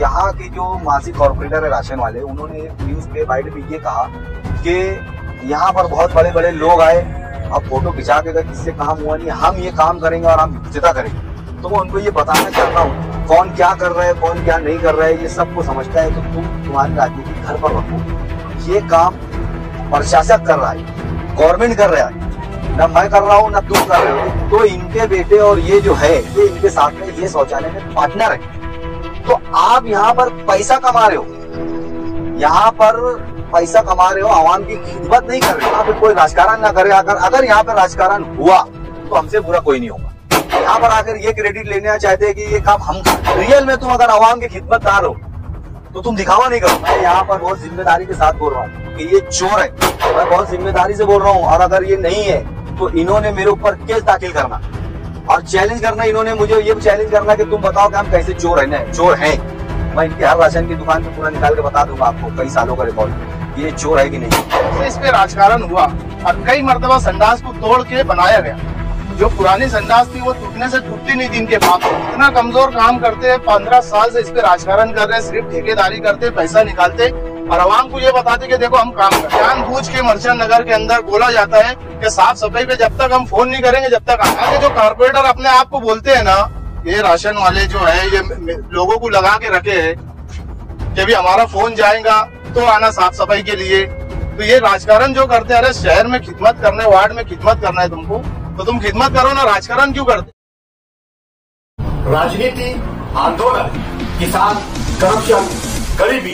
यहाँ के जो माजी कॉर्पोरेटर है राशन वाले, उन्होंने एक न्यूज पे बाइट में ये कहा कि यहाँ पर बहुत बड़े बड़े लोग आए, अब फोटो खिंचा के किससे काम हुआ नहीं, हम ये काम करेंगे और हम विजेता करेंगे। तो मैं उनको ये बताना चाहता हूँ, कौन क्या कर रहा है कौन क्या नहीं कर रहा है ये सबको समझता है। तो तुम्हारी राजनीति घर पर रखो। ये काम प्रशासक कर रहा है, गवर्नमेंट कर रहा है, ना मैं कर रहा हूँ ना तुम कर रहे हो। तो इनके बेटे और ये जो है ये इनके साथ में ये शौचालय में पार्टनर है। तो आप यहाँ पर पैसा कमा रहे हो, यहाँ पर पैसा कमा रहे हो, आवाम की खिदमत नहीं कर रहे हो। यहाँ पे कोई राजकारण ना करे। अगर यहाँ पे राजकारण हुआ तो हमसे बुरा कोई नहीं होगा। यहाँ पर आकर ये क्रेडिट लेना चाहते हैं कि ये काम हम, रियल में तुम अगर आवाम के खिदमतदार हो तो तुम दिखावा नहीं करो। मैं यहाँ पर बहुत जिम्मेदारी के साथ बोल रहा हूँ कि ये चोर है, मैं बहुत जिम्मेदारी से बोल रहा हूँ। और अगर ये नहीं है तो इन्होंने मेरे ऊपर केस दाखिल करना और चैलेंज करना। इन्होंने मुझे ये चैलेंज करना कि तुम बताओ कि हम कैसे चोर है। चोर हैं, मैं इनकी हर राशन की दुकान पे पूरा निकाल के बता दूंगा आपको, कई सालों का रिकॉर्ड, ये चोर है कि नहीं। तो इस पे राजकारण हुआ और कई मर्तबा संडास को तोड़ के बनाया गया। जो पुरानी संडास थी वो टूटने से टूटती नहीं थी इनके पास। इतना कमजोर काम करते हैं, 15 साल से इस पे राजकारण कर रहे हैं, सिर्फ ठेकेदारी करते, पैसा निकालते और आवाम को ये बताते कि देखो हम काम करते। जानबूझ के मर्चेंट नगर के अंदर बोला जाता है कि साफ सफाई पे जब तक हम फोन नहीं करेंगे, जब तक आगे जो कारपोरेटर अपने आप को बोलते हैं ना, ये राशन वाले जो है ये लोगों को लगा के रखे है कि भी हमारा फोन जाएगा तो आना साफ सफाई के लिए। तो ये राजकारण जो करते हैं, अरे शहर में खिदमत करना है, वार्ड में खिदमत करना है तुमको, तो तुम खिदमत करो ना, राजकारण क्यों करते। राजनीति, आंदोलन, किसान, करप्शन, गरीबी,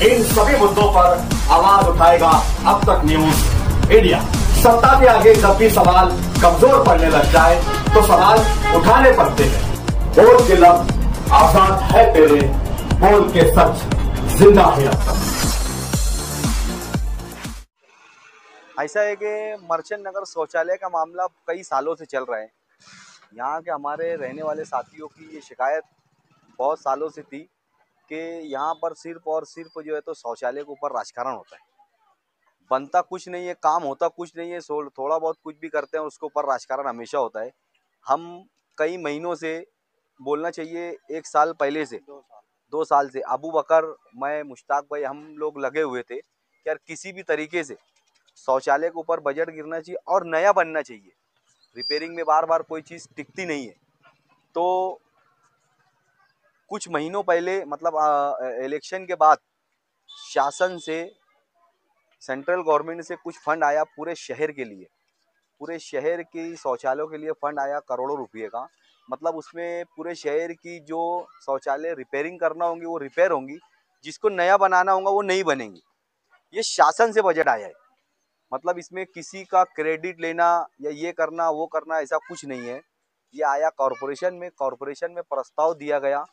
इन सभी मुद्दों पर आवाज उठाएगा अब तक न्यूज इंडिया। सत्ता के आगे जब भी सवाल कमजोर पड़ने लग जाए तो सवाल उठाने पड़ते हैं। बोल के लफ्ज आजाद है तेरे, बोल के सच जिंदा है अब तक। ऐसा है कि मर्चेंट नगर शौचालय का मामला कई सालों से चल रहा है। यहाँ के हमारे रहने वाले साथियों की ये शिकायत बहुत सालों से थी कि यहाँ पर सिर्फ और सिर्फ जो है तो शौचालय के ऊपर राजकारण होता है। बनता कुछ नहीं है, काम होता कुछ नहीं है, थोड़ा बहुत कुछ भी करते हैं उसके ऊपर राजकारण हमेशा होता है। हम कई महीनों से, बोलना चाहिए 1 साल पहले से, 2 साल से अबू बकर, मैं, मुश्ताक भाई, हम लोग लगे हुए थे कि यार किसी भी तरीके से शौचालय के ऊपर बजट गिरना चाहिए और नया बनना चाहिए। रिपेयरिंग में बार बार कोई चीज़ टिकती नहीं है। तो कुछ महीनों पहले, मतलब इलेक्शन के बाद, शासन से, सेंट्रल गवर्नमेंट से कुछ फंड आया पूरे शहर के लिए, पूरे शहर की शौचालयों के लिए फंड आया करोड़ों रुपये का। मतलब उसमें पूरे शहर की जो शौचालय रिपेयरिंग करना होंगी वो रिपेयर होंगी, जिसको नया बनाना होगा वो नहीं बनेंगी। ये शासन से बजट आया है। मतलब इसमें किसी का क्रेडिट लेना या ये करना वो करना ऐसा कुछ नहीं है। ये आया कॉरपोरेशन में, कॉरपोरेशन में प्रस्ताव दिया गया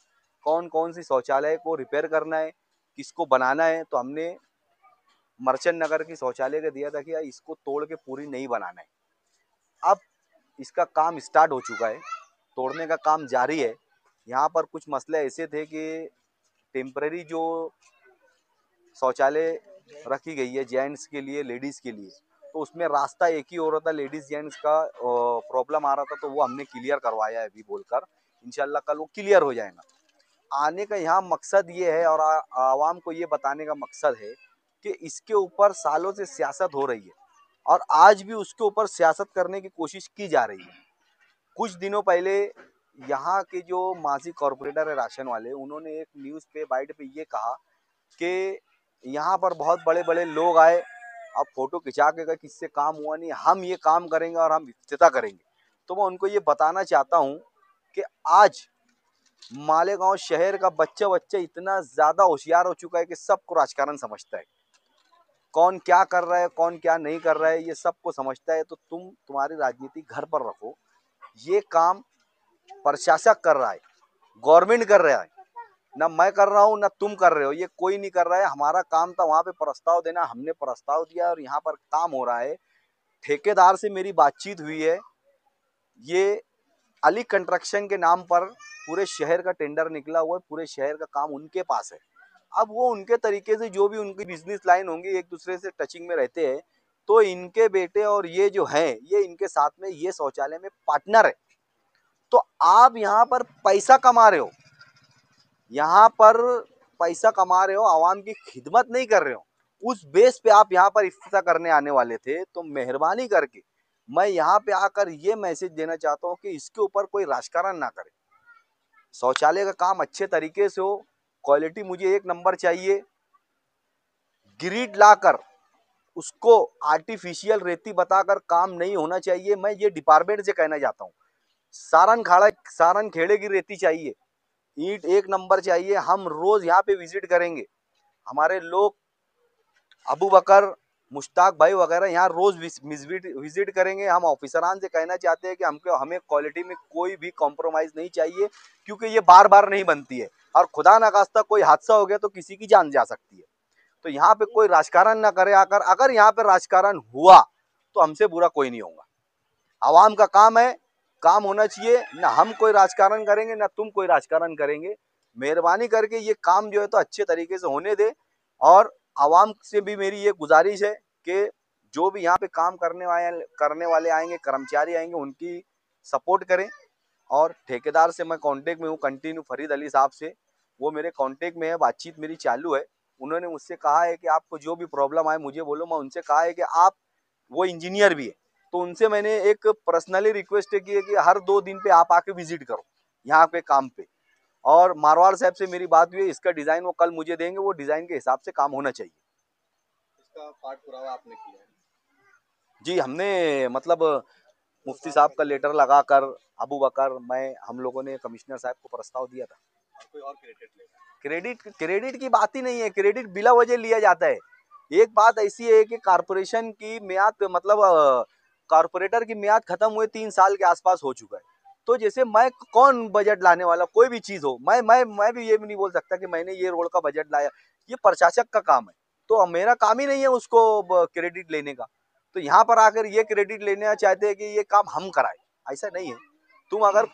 कौन कौन सी शौचालय को रिपेयर करना है, किसको बनाना है। तो हमने मर्चेंट नगर की शौचालय का दिया था कि इसको तोड़ के पूरी नहीं बनाना है। अब इसका काम स्टार्ट हो चुका है, तोड़ने का काम जारी है। यहाँ पर कुछ मसले ऐसे थे कि टेम्परेरी जो शौचालय रखी गई है जेंट्स के लिए, लेडीज़ के लिए, तो उसमें रास्ता एक ही हो रहा था, लेडीज़ जेंट्स का प्रॉब्लम आ रहा था। तो वो हमने क्लियर करवाया है अभी बोलकर, इंशाल्लाह कल वो क्लियर हो जाएगा। आने का यहाँ मकसद ये है और आवाम को ये बताने का मकसद है कि इसके ऊपर सालों से सियासत हो रही है और आज भी उसके ऊपर सियासत करने की कोशिश की जा रही है। कुछ दिनों पहले यहाँ के जो माजी कॉर्पोरेटर है राशन वाले, उन्होंने एक न्यूज़ पे बाइट पे ये कहा कि यहाँ पर बहुत बड़े बड़े लोग आए, अब फोटो खिंचा के किससे काम हुआ नहीं, हम ये काम करेंगे और हम विजेता करेंगे। तो मैं उनको ये बताना चाहता हूँ कि आज मालेगांव शहर का बच्चा इतना ज़्यादा होशियार हो चुका है कि सबको राजकारण समझता है, कौन क्या कर रहा है कौन क्या नहीं कर रहा है ये सबको समझता है। तो तुम्हारी राजनीति घर पर रखो। ये काम प्रशासक कर रहा है, गवर्नमेंट कर रहा है, ना मैं कर रहा हूँ ना तुम कर रहे हो, ये कोई नहीं कर रहा है। हमारा काम था वहाँ पे प्रस्ताव देना, हमने प्रस्ताव दिया और यहाँ पर काम हो रहा है। ठेकेदार से मेरी बातचीत हुई है, ये अली कंस्ट्रक्शन के नाम पर पूरे शहर का टेंडर निकला हुआ है, पूरे शहर का काम उनके पास है। अब वो उनके तरीके से जो भी उनकी बिजनेस लाइन होंगी, एक दूसरे से टचिंग में रहते हैं। तो इनके बेटे और ये जो हैं ये इनके साथ में ये शौचालय में पार्टनर है। तो आप यहाँ पर पैसा कमा रहे हो, यहाँ पर पैसा कमा रहे हो, आवाम की खिदमत नहीं कर रहे हो, उस बेस पे आप यहाँ पर इफ्तिताह करने आने वाले थे। तो मेहरबानी करके मैं यहाँ पे आकर ये मैसेज देना चाहता हूँ कि इसके ऊपर कोई राजकारण ना करे। शौचालय का काम अच्छे तरीके से हो, क्वालिटी मुझे 1 नंबर चाहिए। ग्रिड लाकर उसको आर्टिफिशियल रेती बताकर काम नहीं होना चाहिए। मैं ये डिपार्टमेंट से कहना चाहता हूँ, सारन खेड़े की रेती चाहिए, ईंट 1 नंबर चाहिए। हम रोज यहाँ पे विजिट करेंगे, हमारे लोग अबू बकर, मुश्ताक भाई वगैरह यहाँ रोज विजिट करेंगे। हम ऑफिसरान से कहना चाहते हैं कि हमें क्वालिटी में कोई भी कॉम्प्रोमाइज नहीं चाहिए, क्योंकि ये बार बार नहीं बनती है और खुदा न खास्ता कोई हादसा हो गया तो किसी की जान जा सकती है। तो यहाँ पे कोई राजकारण ना करे आकर। अगर यहाँ पे राजकारण हुआ तो हमसे बुरा कोई नहीं होगा। आवाम का काम है, काम होना चाहिए। ना हम कोई राजकारण करेंगे ना तुम कोई राजकारण करेंगे। मेहरबानी करके ये काम जो है तो अच्छे तरीके से होने दे। और आवाम से भी मेरी ये गुजारिश है कि जो भी यहाँ पे काम करने वाले आएंगे, कर्मचारी आएंगे, उनकी सपोर्ट करें। और ठेकेदार से मैं कांटेक्ट में हूँ कंटिन्यू, फरीद अली साहब से, वो मेरे कांटेक्ट में है, बातचीत मेरी चालू है। उन्होंने मुझसे कहा है कि आपको जो भी प्रॉब्लम आए मुझे बोलो। मैं उनसे कहा है कि आप, वो इंजीनियर भी है, तो उनसे मैंने एक पर्सनली रिक्वेस्ट की है कि हर 2 दिन पे आप आके विजिट करो यहाँ पे काम पे। और मारवाड़ साहब से मेरी बात हुई है, इसका डिजाइन वो कल मुझे देंगे, वो डिजाइन के हिसाब से काम होना चाहिए। इसका पाठ पुरावा आपने किया है? जी, हमने मतलब मुफ्ती साहब का लेटर लगाकर, अबू बकर, मैं, हम लोगों ने कमिश्नर साहब को प्रस्ताव दिया था। और कोई और क्रेडिट लेगा? क्रेडिट की बात ही नहीं है, क्रेडिट बिला वजह लिया जाता है। एक बात ऐसी है कि कारपोरेशन की मियाद, मतलब कारपोरेटर की मियाद खत्म हुए 3 साल के आसपास हो चुका है। तो जैसे मैं कौन बजट लाने वाला, कोई भी चीज हो, मैं भी ये भी नहीं बोल सकता कि मैंने ये रोड का बजट लाया। ये प्रशासक का काम है, तो मेरा काम ही नहीं है उसको क्रेडिट लेने का। तो यहाँ पर आकर ये क्रेडिट लेना चाहते हैं कि ये काम हम कराए, ऐसा नहीं है। तुम अगर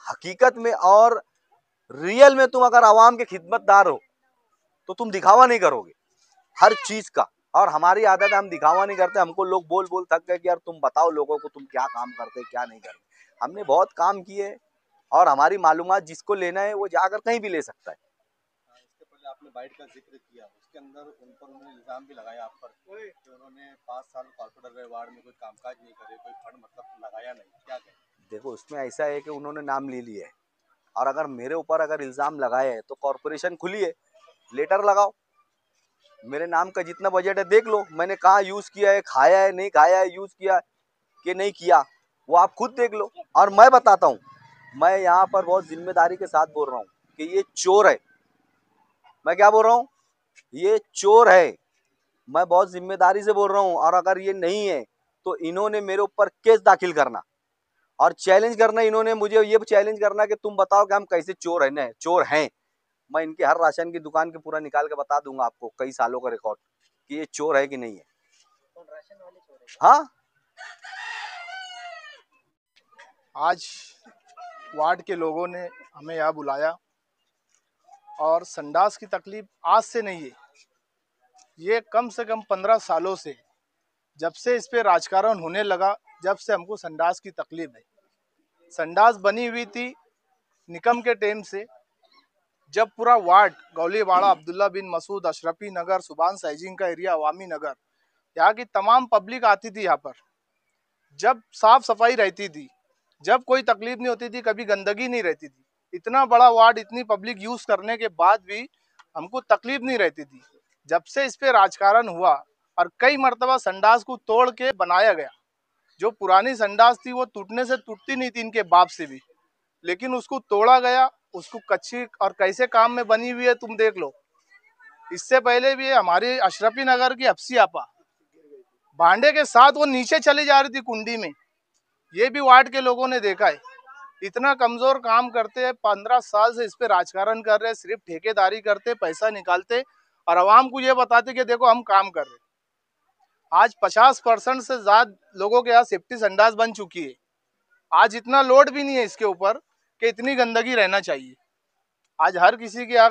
हकीकत में और रियल में तुम अगर आवाम के खिदमतदार हो तो तुम दिखावा नहीं करोगे हर चीज का। और हमारी आदत है, हम दिखावा नहीं करते। हमको लोग बोल बोल थक गए कि यार तुम बताओ लोगों को तुम क्या काम करते क्या नहीं करते। हमने बहुत काम किए और हमारी मालूमात जिसको लेना है वो जाकर कहीं भी ले सकता है। इसके पहले आपने बाइट का जिक्र किया, उसके अंदर उन पर उन्होंने इल्जाम भी लगाया आप पर कि उन्होंने 5 साल कॉर्पोरेटर रहे, वार्ड में कोई कामकाज नहीं करे, कोई फंड मतलब लगाया नहीं, क्या कहें? देखो, उसमें ऐसा है कि उन्होंने नाम ले लिया है, और अगर मेरे ऊपर अगर इल्जाम लगाए है तो कॉर्पोरेशन खुली है, लेटर लगाओ, मेरे नाम का जितना बजट है देख लो, मैंने कहाँ यूज किया है, खाया है नहीं खाया है, यूज किया कि नहीं किया, वो आप खुद देख लो। और मैं बताता हूँ, मैं यहाँ पर बहुत जिम्मेदारी के साथ बोल रहा हूँ कि ये चोर है। मैं क्या बोल रहा हूँ, ये चोर है। मैं बहुत जिम्मेदारी से बोल रहा हूँ। और अगर ये नहीं है तो इन्होंने मेरे ऊपर केस दाखिल करना और चैलेंज करना। इन्होंने मुझे ये चैलेंज करना कि तुम बताओ कि हम कैसे चोर है, न चोर हैं। मैं इनके हर राशन की दुकान के पूरा निकाल के बता दूंगा आपको, कई सालों का रिकॉर्ड, कि ये चोर है कि नहीं है। राशन वाले चोर है? हाँ, आज वार्ड के लोगों ने हमें यहाँ बुलाया और संडास की तकलीफ आज से नहीं है, ये कम से कम 15 सालों से, जब से इस पे राजकारण होने लगा, जब से हमको संडास की तकलीफ है। संडास बनी हुई थी निकम के टाइम से, जब पूरा वार्ड गौलीवाड़ा, अब्दुल्ला बिन मसूद, अशरफी नगर, सुभान सैजिंग का एरिया, अवामी नगर, यहाँ की तमाम पब्लिक आती थी यहाँ पर। जब साफ सफाई रहती थी, जब कोई तकलीफ नहीं होती थी, कभी गंदगी नहीं रहती थी। इतना बड़ा वार्ड, इतनी पब्लिक यूज करने के बाद भी हमको तकलीफ नहीं रहती थी। जब से इस पे राजकारण हुआ और कई मर्तबा संडास को तोड़ के बनाया गया, जो पुरानी संडास थी वो टूटने से टूटती नहीं थी इनके बाप से भी, लेकिन उसको तोड़ा गया, उसको कच्ची और कैसे काम में बनी हुई है तुम देख लो। इससे पहले भी हमारी अशरफी नगर की हफ्सी आपा भांडे के साथ वो नीचे चली जा रही थी कुंडी में, ये भी वार्ड के लोगों ने देखा है। इतना कमजोर काम करते हैं, 15 साल से इस पे राजकारण कर रहे हैं, सिर्फ ठेकेदारी करते, पैसा निकालते और आवाम को ये बताते कि देखो हम काम कर रहे हैं। आज 50% से ज्यादा लोगों के यहाँ सेफ्टी संडास बन चुकी है। आज इतना लोड भी नहीं है इसके ऊपर कि इतनी गंदगी रहना चाहिए। आज हर किसी के यहाँ,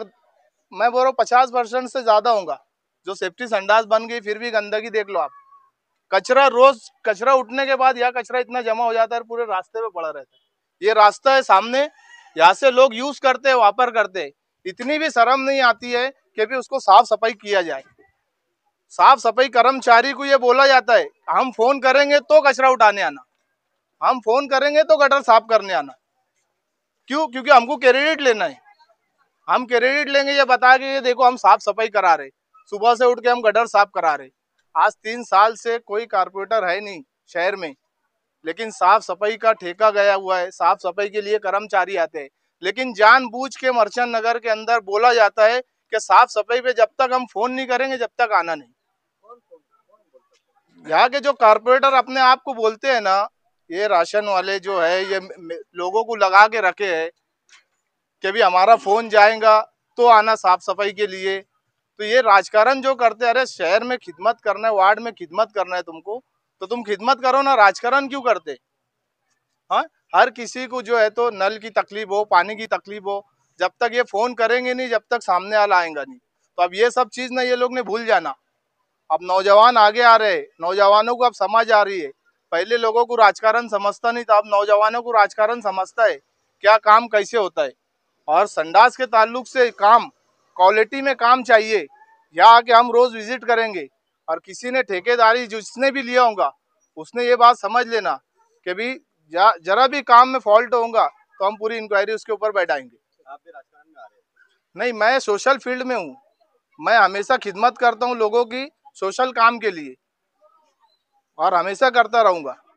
मैं बोल रहा हूँ 50% से ज्यादा होगा जो सेफ्टी संडास बन गई, फिर भी गंदगी देख लो आप। कचरा, रोज कचरा उठने के बाद यह कचरा इतना जमा हो जाता है, पूरे रास्ते पे पड़ा रहता है। ये रास्ता है सामने, यहाँ से लोग यूज करते हैं, वापर करते हैं, इतनी भी शर्म नहीं आती है कि भी उसको साफ सफाई किया जाए। साफ सफाई कर्मचारी को ये बोला जाता है हम फोन करेंगे तो कचरा उठाने आना, हम फोन करेंगे तो गटर साफ करने आना। क्यों? क्योंकि हमको क्रेडिट लेना है। हम क्रेडिट लेंगे ये बता के ये देखो हम साफ सफाई करा रहे, सुबह से उठ के हम गटर साफ करा रहे। आज 3 साल से कोई कारपोरेटर है नहीं शहर में, लेकिन साफ सफाई का ठेका गया हुआ है, साफ सफाई के लिए कर्मचारी आते हैं। लेकिन जानबूझ के मर्चेंट नगर के अंदर बोला जाता है कि साफ सफाई पे जब तक हम फोन नहीं करेंगे जब तक आना नहीं। यहाँ के जो कारपोरेटर अपने आप को बोलते हैं ना, ये राशन वाले जो है ये लोगों को लगा के रखे है कि भी हमारा फोन जाएगा तो आना साफ सफाई के लिए। तो ये राजकारण जो करते हैं, अरे शहर में खिदमत करना है, वार्ड में खिदमत करना है तुमको, तो तुम खिदमत करो ना, राजकारण क्यों करते? हाँ, हर किसी को जो है तो नल की तकलीफ हो, पानी की तकलीफ हो, जब तक ये फोन करेंगे नहीं जब तक सामने वाला आएगा नहीं। तो अब ये सब चीज ना ये लोग ने भूल जाना। अब नौजवान आगे आ रहे, नौजवानों को अब समझ आ रही है। पहले लोगों को राजकारण समझता नहीं था, अब नौजवानों को राजकारण समझता है क्या काम कैसे होता है। और संडास के ताल्लुक से काम क्वालिटी में काम चाहिए। यहाँ आके हम रोज विजिट करेंगे और किसी ने ठेकेदारी जिसने भी लिया होगा उसने ये बात समझ लेना कि भी जरा भी काम में फॉल्ट होगा तो हम पूरी इंक्वायरी उसके ऊपर बैठाएंगे। आप भी राजकारण में आ रहे हैं? नहीं, मैं सोशल फील्ड में हूँ, मैं हमेशा खिदमत करता हूँ लोगों की सोशल काम के लिए और हमेशा करता रहूंगा।